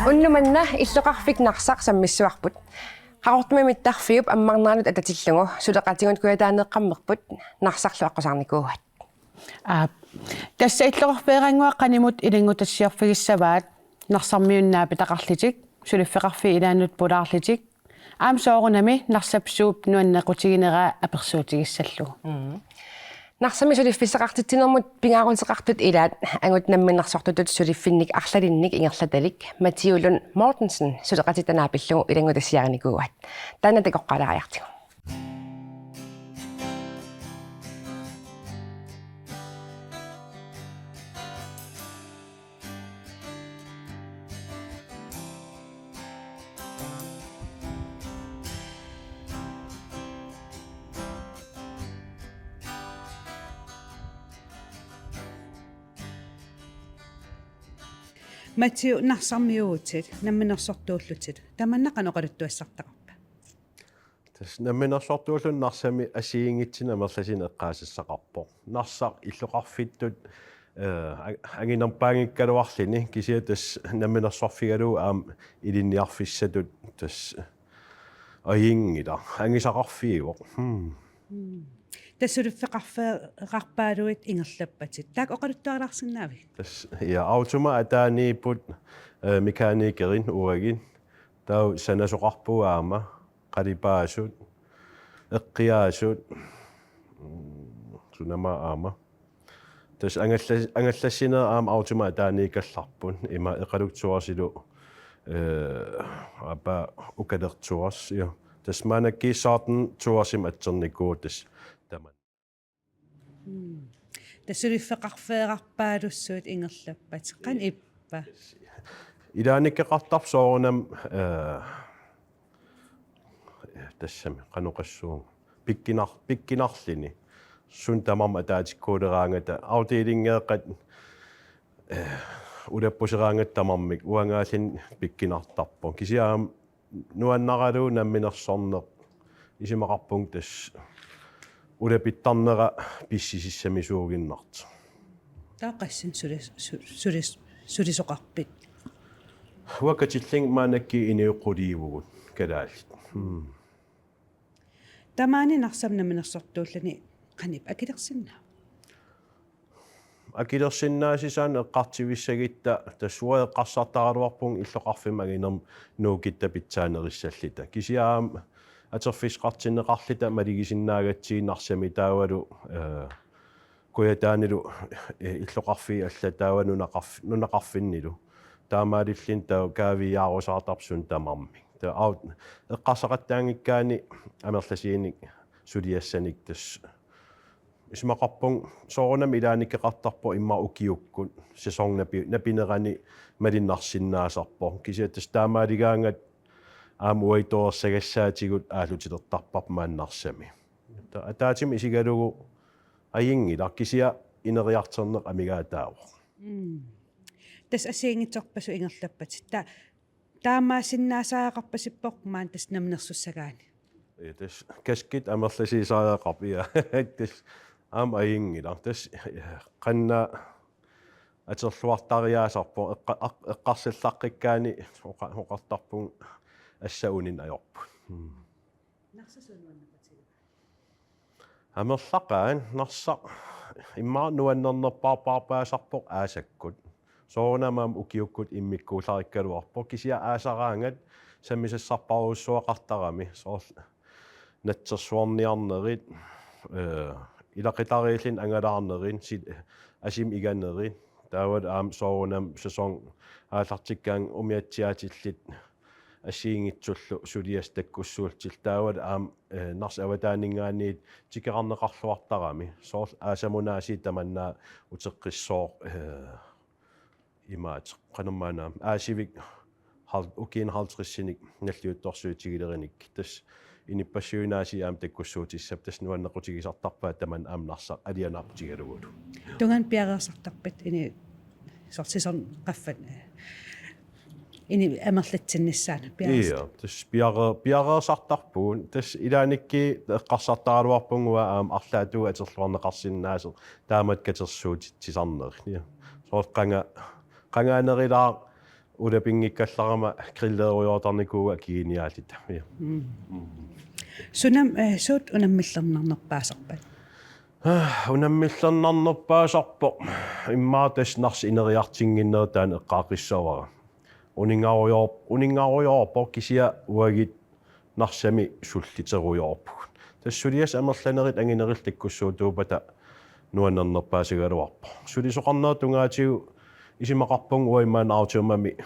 Unnumanna иллоqarfik narsaq sammissuarput. Qaqortumamittарфиуп аммарнаанут ататиллугу сулеqatigut куятаанеққаммерпут нарсарлу аққусаарникуугат. Тасса иллоqarфеерангуаққанимут илингутассиарфигиссаваат нарсармиуннаапи тақарлитик сулиффеқарфи илаанут пулаарлитик аамсоорунами нарсапсууп нуаннеқутигинераа аперсуутигиссаллугу. Narsami suliffiseqartittinermut pingaarunseqartut ilaat angut namminnarsortutut suliffinnik arlalinnik ingerlatalik Mattiulun Mortensen suleqatitanaapillugu ilangutassiarinikuuat taana takoqqalaariartigu. Mattiu narsarmiuutit namminersortuullutit tamannaqanoqaluttuassartaqarpa. Tas namminersortuullun narsami asiingitsina merlasin eqqaasassaqarpo. Narsaq illoqarfittut anginerpaangikkaluarlini kisia tas namminersorfigalu aam ilinniarfissatut tas aingila angisaqarfiiguq. Tassuluffiqarpaaluit ingerlappatit taak oqaluttuarlaarsinnaavi. Tas ja automa ataaniiput mekaanikerin uagin tau sanasoqarpuaama qalipaasut eqqiaasut sunama aama tas angallassina aama automa ataaniikallarpun ima eqaluktuarsilu apa ukalertuars ja tas manakkiissaarten tuarsim atsernikuu tas taman Tassuluffiqarfeeqarpaalussuut ingerlappat qan ippa. Ilaanikkeqartarsoorunam tassami qanuqassuun pikkinarlini sun tamam ataatikkuuleraangata autiilingeeqat ulappuseраангат тамармик уангаалин пиккинартарпо кисиаам нуаннаралуу намминерсорнеқ исимақарпун тас улапиттарнера писсисиссами суугиннарт Таақассин сулисоқарпит. уакатиллин маанакки иниуққуливугут калаалит Тамаани нарсамнаминерсортууллани qaнип акилерсиннаа. акилерсиннаасисаан эққартивиссагитта тассуаеққарсартаралуарпун иллоқарфима агинерм нуукитта питсаанериссаллита кисиаам атерфисқартиннеқарлита малигисиннаагатсииннарсами таавалу куятаанилу иллоқарфи аллатаава нунақарфиннилу таамаалиллин таа каавиаарусаартарсун тамарми таа аут эққарсақаттаангиккаани амерласииник сулиассаник тас исмақарпун соорунами илааниккеқартарпо имма укиуккут сесорнапинерани малиннарсиннаасарпо кисиатас таамаалигаангат аамуайтоорсагассаатигут аалутилертарпап мааннарсами атаатими исигалугу аингила кисиа инериартернеқ амигаатааву Тас асиингитсорпасу ингерлаппат таамаасиннаасаақарпасиппоқ маан тас намнерсуссагаани. тас каскит амерласисааеқарпиа тас аам аингила тас қанна атерлуартариаасарпо эққарсиллаққиккаани оқартарпун ассаунин аёрпу амерлақаан нарсақ иммаа нуаннернерпаарпаасарпоқ аасаккут соонамаам укиуккут иммиккуулариккалуарпо кисиа аасараангат самисассарпаруссуақартарами соор натсерсуарниарнерит илақитарииллин ангалаарнерин асим иганнерин таавал аам соорунам сессон аалартиккаан умиатсиатиллит ассиингитсуллу сулиас таккуссуултил таавал аам нарс аватаанингаанниит тикеқарнеқарлуартарами соор аасамунааси таманнаа утеққиссоор имаат қануммаанаам аасивик укиин халтриссиник наллиутторсуутигилериник тас иниппассуинааси аам таккуссуутиссап тас нуаннеқутигисартарпаа таман аам нарсақ алианаапутигалугулу Тунган пиареерсартарпат ини сортисон qaffat ini amerlatsinnissaana Iya, tas piareesartarpuun tas ilaanikki eqqarsartaraluarpunguа арлаатуга атерлуарнеқарсиннаасер таамат катерсуутитсисарнерни соорт qangaanerilaar улапингиккалларама гриллеруйоортарникууга кигиниаалита sunam suut unamмиллернарнерпаасарпат унаммиллернарнерпаасарпо иммаа тас нарс инериартингиннер таан эққаақиссавара унингааруйоорпо кисиа уагит нарсами суллитеруйоорпуг тассулиас амерланерит ангинерил таккуссуутуупата нуаннернерпаасигалуарпо сулисоқарнератунгаатигу исимақарпун уаймаан аутиумами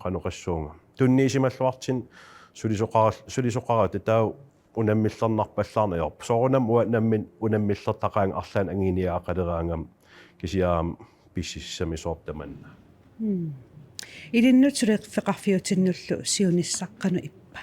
каноқассуунга тунниисималлуартин сулисоқарат таа унаммиллернарпаллаарниорп соорунам уанаммин унаммиллертақаан арлаан ангиниаақалераангам кисиаам писсиссами сооптаманна илиннут сулеқфеқарфиутиннуллу сиуниссаққану иппа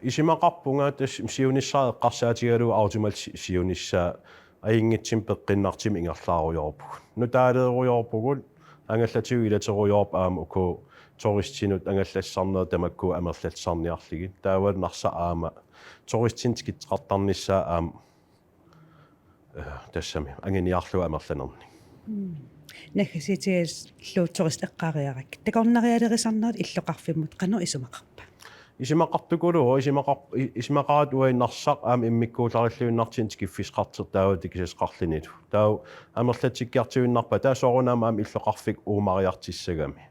исимақарпунга тас сиуниссаа эққарсаатигалу аутимал сиуниссаа аингитсим пеққиннартими ингерлааруйоорпуг нутаалеруйоорпугут ангаллатигу илатеруйоорп аама уку тористинут ангаллассарнер тамакку амерлатсарниарлиги таавал нарса аама тористинтикитеқартарниссаа аама тассами ангиниарлуа амерланерни нахаситиас лууторист эққариарак такорнариалерисарнерат иллоқарфиммут қану исумақарпа исимақартукулу исимақаат уайнарсақ аама иммиккуулариллуиннартин киффисқартер таава тикисесқарлиниту таа амерлатиккиартигуннарпа таа соорунаама аама иллоқарфик уумариартиссагами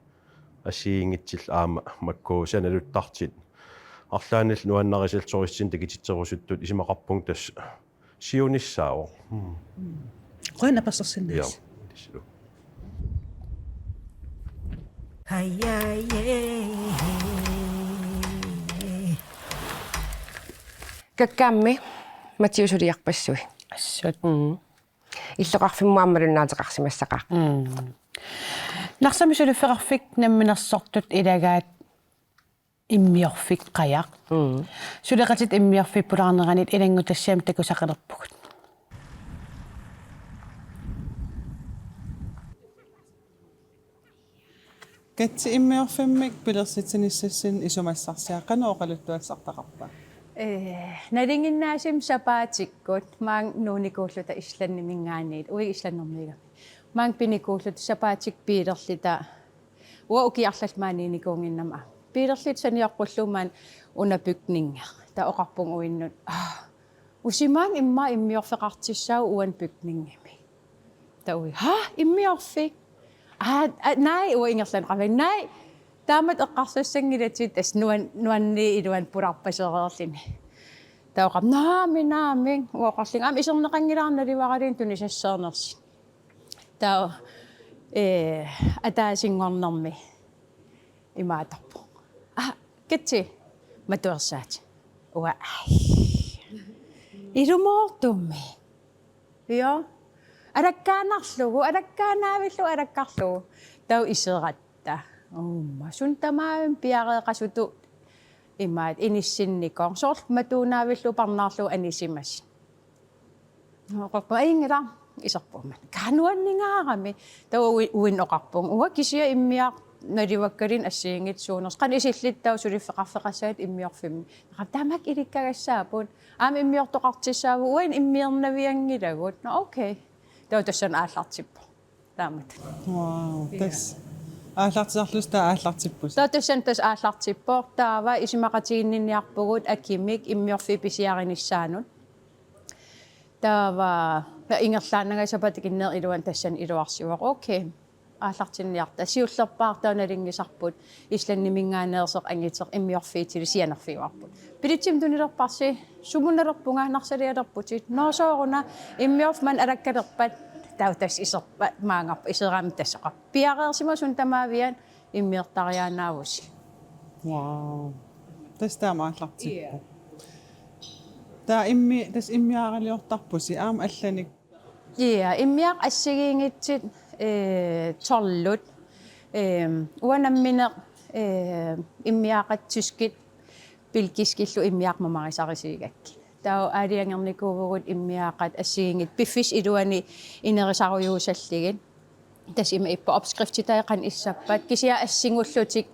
асиингитсил аама макку саналуттартит арлаанил нуаннарисал тористин такититсерусуттут исимақарпун тас сиуниссао қойна пассерсиннаас каккаамми матиусулиарпассуи ассут иллоқарфиммуаммалуннаатеқарсимассақаа нарсами сулиффеқарфик намминерсортут илагаат иммиорфик қаяқ сулеқатит иммиорфик пулаарнеранит илангутассаам такусақалерпугут катси иммиорфиммик пилерситсиниссассин исумассарсиаққану оқалуттуатсартақарпа налингиннаасим сапаатиккут маан нууникууллута исланнимингаанит уи исланнэрмига маан пиникууллут сапаатик пилерлита уа укиарлалмааниникуунгиннама пилерлит саниаққуллумаан унапюкнинга та оқарпун уиннут усимаан имма иммиорфеқартиссау уан пюкнингими та уи иммиорфик най уа ингерлан қавай най таамат эққарсассангилатит ас нуанни илуан пуларпасереерлини таоқам наамин уоқарлин аам исернеқангилаарналиваралин тунисассаарнерси таа атаасингорнэрми имаатарпу китси матуерсаат уа илумоортумми ио араккаанарлугу араккаарлугу тау исератта умма сунтамаавин пиареэқасуту имаат иниссинникоо соорлу матуунаавиллу парнаарлу анисимас оқарпа ингила исерпумат кануаннингаарами тау уин оқарпун уа кисиа иммиаа наливаккалин ассиингит суунерс қан исиллиттау сулиффеқарфеқассаат иммиорфимми тамак иликкагассаапут аама иммиортоқартиссааву уин иммиернавиангилагут окей тау тассан ааллартиппо таамат вау тас ааллартисарлус таа ааллартиппус тассан тас ааллартиппоо таава исимақатигиннинниарпугут акимик иммиорфи писиаринissaanут таава ингерлаанагасапатикиннер илуан тассан илуарсивақ окей ааллартинниарта сиуллерпаартааналингисарпут исланнимингаанеерсеқ ангитеқ иммиорфиитили сианерфиуарпут пилитсим тунилерпарси сумуналерпунга нарсалиалерпутит ноосооруна иммиорфман алаккалерпат таутас исерпа маангарпа исераами тассақа пиареерсимасун тамаавиан иммиертариаанаавуси вау тас таама ааллартиппу таа тас иммиаралиортарпуси аама алланик иммиақ ассигиингитсит торлут уанамминеқ иммиақатсускит пилкискиллу иммиақмамарисарисигакки таа аалиангерникуувгут иммиақат ассигингит пиффис илуани инерисаруйуусаллигит tas ima ippa opskriftsitaiqan issappat kisia assingullutik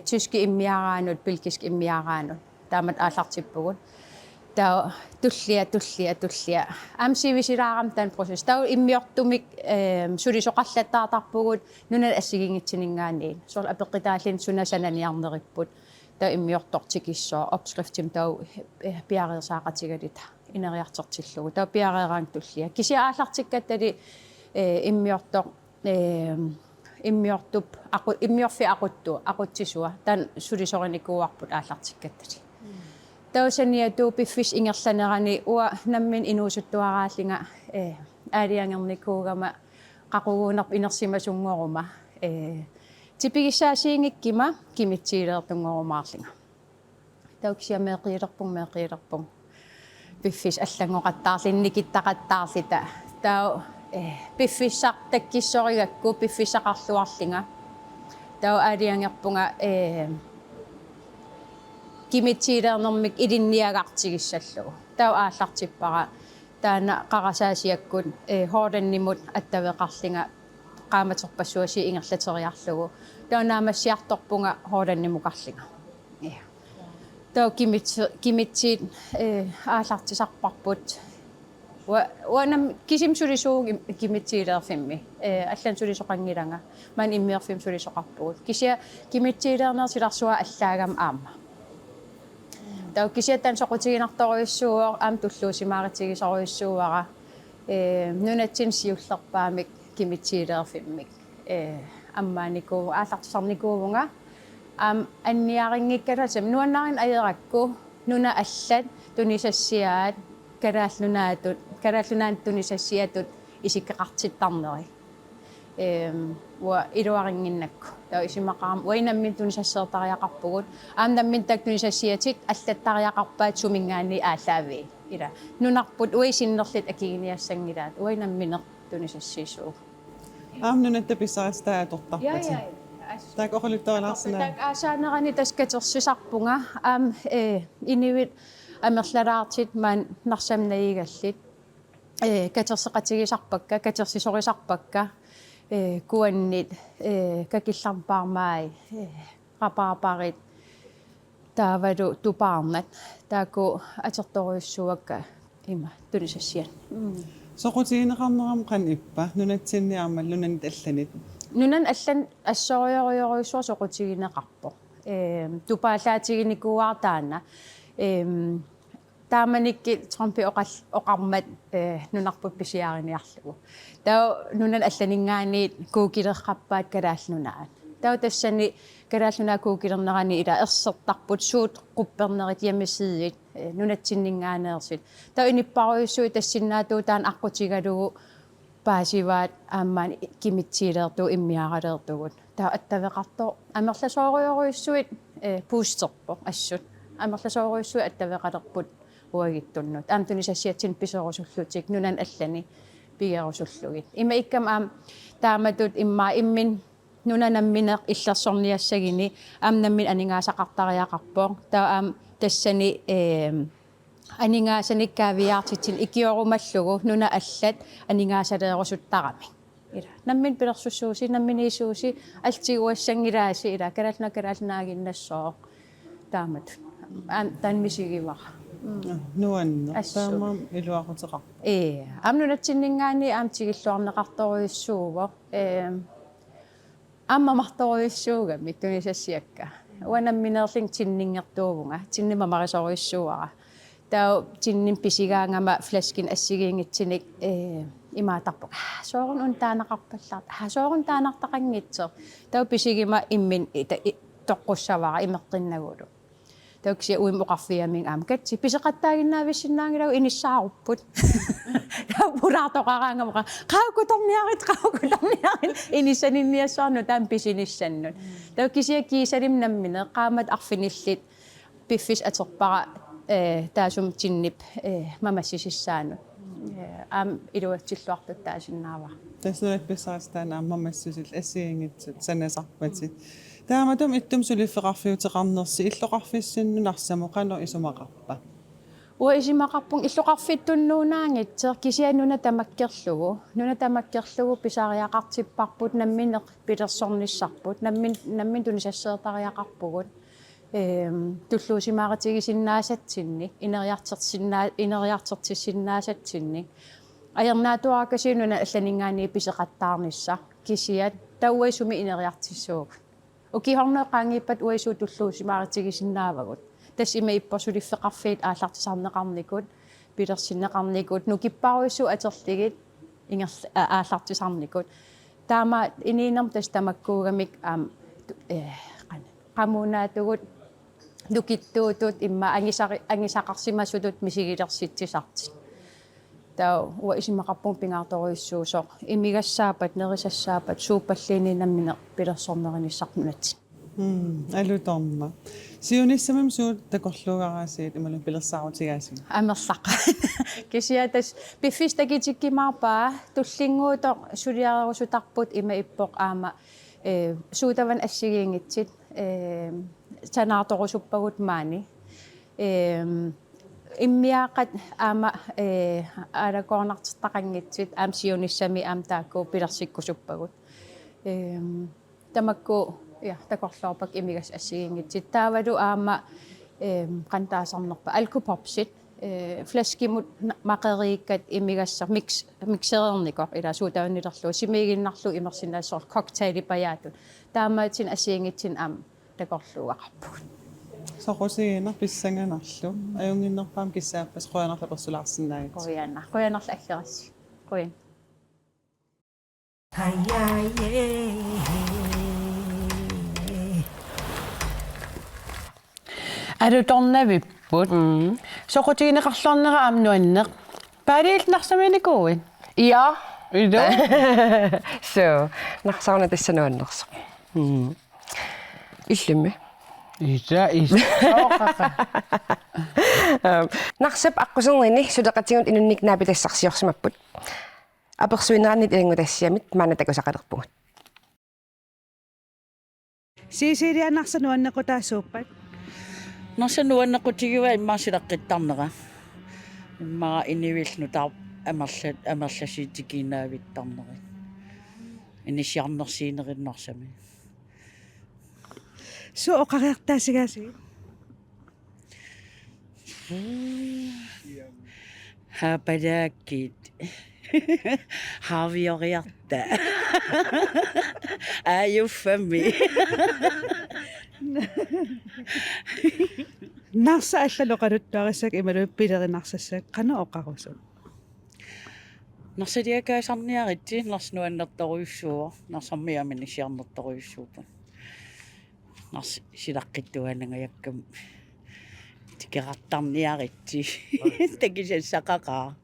tyski immiaraanut pilkisk immiaraanut taamat aallartippugut tao tullia amsivisilaaram tan proces tao immiortumik sulisoqallattaartarpugut nunan assigingitsinningaaniin sol apeqqitaallin sunasananiarneripput tao immiortortikissoo opskriftim tao piareersaaqatigalita ineriartortillugu tao piareeraang tullia kisia aallartikkattali immiortor immiortup immiorfi aquttisua tan sulisorinikuuarput aallartikkattali tausania tuupiffis ingerlanerani ua nammin inuusuttuaraallinga aaliangernikkuugama qaquguunarp inersimasunngoruma tipigissaasiingikkima kimitsiileertungorumaarlinga tauksia meeqiilerpung piffis allangoqattaarlinnikittaqattaarlita tau piffissaq takkissoriggakku piffissaqarluarlinga tau aaliangerpunga kimitsiileernermik ilinniagartigissallugu tau aallartippara taana qarasaasiakkut hoorannimut attaveqarlinga qaamaterpassuasi ingerlateriarlugu taunaamassiartorpunga hoorannimuqarlinga tau kimitsiit aallartisarparput wanam kisimsulisuug kimitsiileerfimmi allan sulisoqangilanga man immiorfim sulisoqarpugut kisia kimitsiileernersilarsua allaagam aama tau kisiatan soqutiginartoruissuuor am tulluusimaaritigisoruissuuara nunatsin siullerpaamik kimitsiileerfimmik ammaaniku aallartisarnikuuvunga am anniaringikkalasam nuannaarin ajerakku nuna allat tunisassiaat karaallunaan tunisassiatut isikkaqartittarneri wa iluaringinnakku tau isimaqaram wainammin tunisasseertariaqarpugut aamnammin tak tunisassiatit allattariaqarpaat sumingaanni aalaavi ila nunarput uisinnerlit akiginiassangilaat wainamminer tunisassiisuug nunetta pissaastaa tortarpati taak oquluttualarsina tak asaanerani taskatersisarpunga am inivit amerlalaartit maan narsamnayigallit katerseqatigisarpakka katersisorisarpakka kuannit kakillarpaarmaai qapaarparit taavalu tupaarnat taaku atertoruissuakka ima tunisassian soqutigineqarneram qan ippa nunatsinniarmal nunanit allanit nunan allan assorioriorisuar soqutigineqarpo tupaallaatiginikuuartaana taamanikki Trumpi oqarmat nunarput pisiaariniarlugu tau nunan allaningaaniit kuukilerqappaat kalaallunaan tau tassani kalaallunaa kuukilernerani ila ersertarput suut quppernerit yamisiit nunatsinninngaaneersit tau inipparuissuit tassinnaatuutaan aqutigalugu paasivaat aammaan kimitsiileertu immiaraleertugut tau attaveqarto amerlasooriorisuit puusterpo assut amerlasooriussui attaveqalerput uagittunnut aamtunisassiatsin pisorusullutik nunan allani pigerusullugit ima ikkam aam taamatut immaa immin nunanammineq illersorniassagini aamnammin aningaasaqartariaqarpoq tau aam tassani aningaasanikkaaviaartitsin ikiorumallugu nuna allat aningaasaleerusuttarami ila nammin pilersussuusi namminiisuusi altiguassangilaasi ila kalaallunaaginnassoo taamat tanmisigivara nuanna taamam iluaqutiqa am nunatsinningaani aam tigilluarneqartoruissuuvo аммамарторуиссуугами тунисассиакка уанамминерлин тиннингертуувнга тиннимамарисоруиссууара таа тинним писигаангама фласкин ассигиингитсиник имаатарпу соорун унтаанақарпалларт соорун таанартақангитсер таа писигима иммин тоққуссавара имеққиннагулу таукси уим оқарфиамин аам катси писеқаттаагиннаависсиннаангилагу иниссааруппут таа пулаартоқараангамақа qaukkutorniarit иниссанинниассаарну таам писиниссаннут таа кисия кисалим наммине qaamат арфинилlit пиффис атерпара таасум тиннип мамассисиссаанут аам илуатсиллуартут таасиннаава таснуат писсаастаана аммамассусил ассиингитсут санасарпатит тааматум иттум сулиффеқарфиутеқарнерси иллоқарфиссинну нарсамоқано исумақарпа уисимақарпун иллоқарфиттуннуунаангитсер кисианнуна тамаккерлугу писариақартиппарпут намминеқ пилерсорниссарпут наммин тунисассеэртариақарпугут туллуусимааратигисиннаасатсинни инериартертиссиннаасатсинни аернаатуаракасиинуна алланингаани писеқаттаарнisса кисиат тауайсуми инериартиссууг укихорнеқаангиппат уайсуу туллуусимааратигисиннаавагут тас има иппорсулиффеқарфиит ааллартисарнеқарникут пилерсиннеқарникут нукиппаруиссу атерлигит ингерла ааллартисарникут таама ининерм тас тамаккуугамик qammuunaatugut lukittuutut imma angisaqarsimasutut misigilерситсисарти таа уа исимақарпун пингаарторуиссуусоо имигассаапат нерисассаапат суупаллиининаммине пилерсорнеринissarнунат алуторма сиунissамам суут такорлугараасиит ималун пилерсаарутигаасиг амерлаqa кисиатас пиффистакитиккимаарпаа туллингуутоо сулиарерусутарпут има иппоқ аама суутаван ассигиингитсит санаарторусуппагут маани иммиаақат аама алакорнартертақангитсит аам сиунissami аам таакку пилерсиккусуппагут тамакку я такорлоорпак имигас ассигиингитсит таавалу аама qantaasarnerpa alkupopsit фласкимут мақерииккат имигассар миксерерникор ила суутаваннилерлу симигиннарлу имерсинаассор коктейлипаяатут таамаатин ассиингитсин аам такорлуақарпут соқусигинер писсанганарлу аюнгиннерпаам киссааппас қуянерла персулаарсинаагит қуянерла аггерас қуян алуторнавиппут соқутигинеқарлорнера аамнуаннеқ паалиилнарсаминикууин Ja, иду so. Naqsarna tassanuannerso. Illumi. иса Naqsap aqqusernini suleqatigut inunniknaapi tassarsiorsimapput. Apersuineraannit ilangutassiamit maana takusaqalerpugut. Siisiriannarsanuannequtaasuuppat нарсануаннеқутигива иммаасилаққиттарнера иммаа инивиллну таа амерласиитикинаавиттарнери инисиарнерсиинериннарсами суоқариартаасигаasi хападааккит хавиориарта аюффами нарса аллалоқалуттуарисак ималу пилеринарсассак қана оқарусу нарсалиакаасарниаритти нарснуаннерторуйуссуо нарсармиамини сиарнерторуйуссуупа нарс силаққиттуанангаяккам тикеқартарниаритти такисассақақаа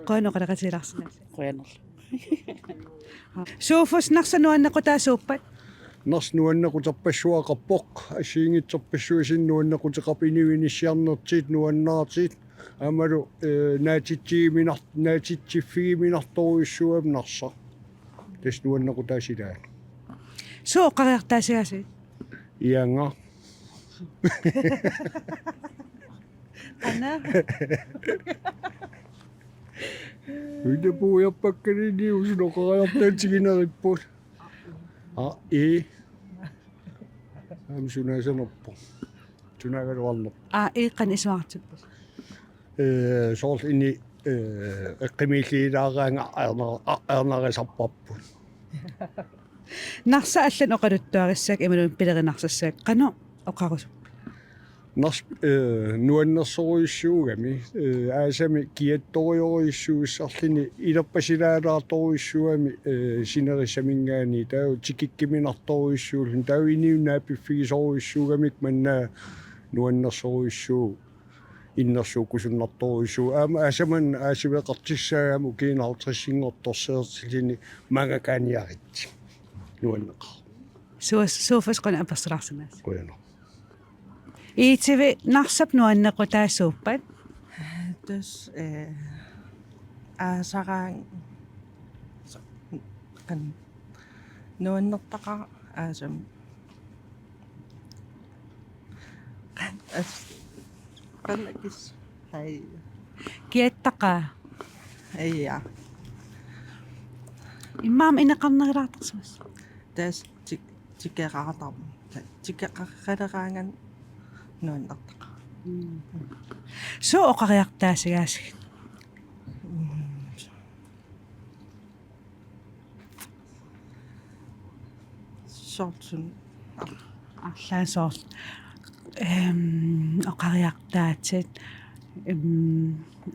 қооноқалақатиларсинаас қуянерла сууфус нарсануаннеқутаасууппат нарснуаннеқутарпассуақарпоқ асиингитсорпассуисиннуаннеқутеқапиниуиниссиарнертиит нуаннаартиит амалу наатитсииминартуиссуам нарса таснуаннеқутаасилаа суоқариартаасигаasi ианга қана уидапуяппаккалини усуноқариартаатигинериппут амсунаасанерпо тунагалуарнер иқан исуартиппус соорл ини эққимииллиилаараанга арнерисарпарпут нарса аллан оқалуттуариссак ималун пилеринарсассаак қана оқарусу нарс нуаннерсоруиссуугами аасами киатториориссууссарлини илерпасилаалаарторуиссуами синерисамингаани таа тикиккиминарторуиссуулун таа иниуннааппиффигисоруиссуугамик маннаа нуаннерсоруиссуу иннерсууккусуннарторуиссуу аама аасаман аасивеқартиссаагаму кинаартриссингорторсеэртилини магакааниарит нуаннеқа сууфас қана аперсулаарсинаас кояно иитиви нарсап нуаннеқутаасууппат тус аасараан кан нуаннертаqa аасам ас Qanakis. Hai. Kiattaqa. Iya. Imam inaqarneraaqtarsuas. Tas tikeraartam. Tikaqarqaleraangan nuannertaqa. So oqariartaasigaasik. Sortun. Арлаасоор оqariartaatit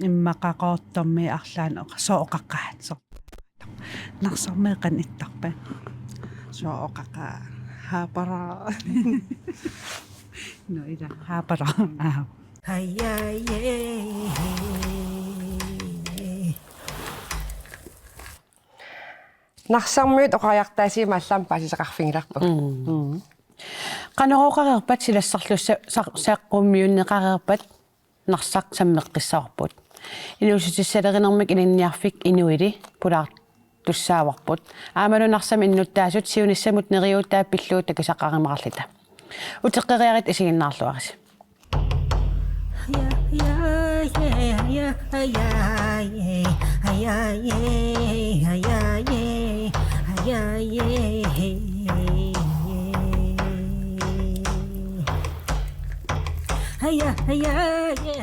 иммақақоортэрми арлаан со оқаққаатсо нарсармеэқан иттарпа So oqaqa haapara. no ila haapara Нарсармиут оқариартааси маллаам паасисақарфингиларпу. Qanoroqareerpat silassarlussa saqqummiunneqareerpat narsaq sammeqqissarput. Inuusutissaleриnermik ininniarfik inuili pulaar tussaawarput. Aamalu narsam innuttaasut siunissamut neriuuttaa pilluut takisaqarimarallita. Uteqqeriarit isiginnaarluaris. Hiya, hiya, yeah.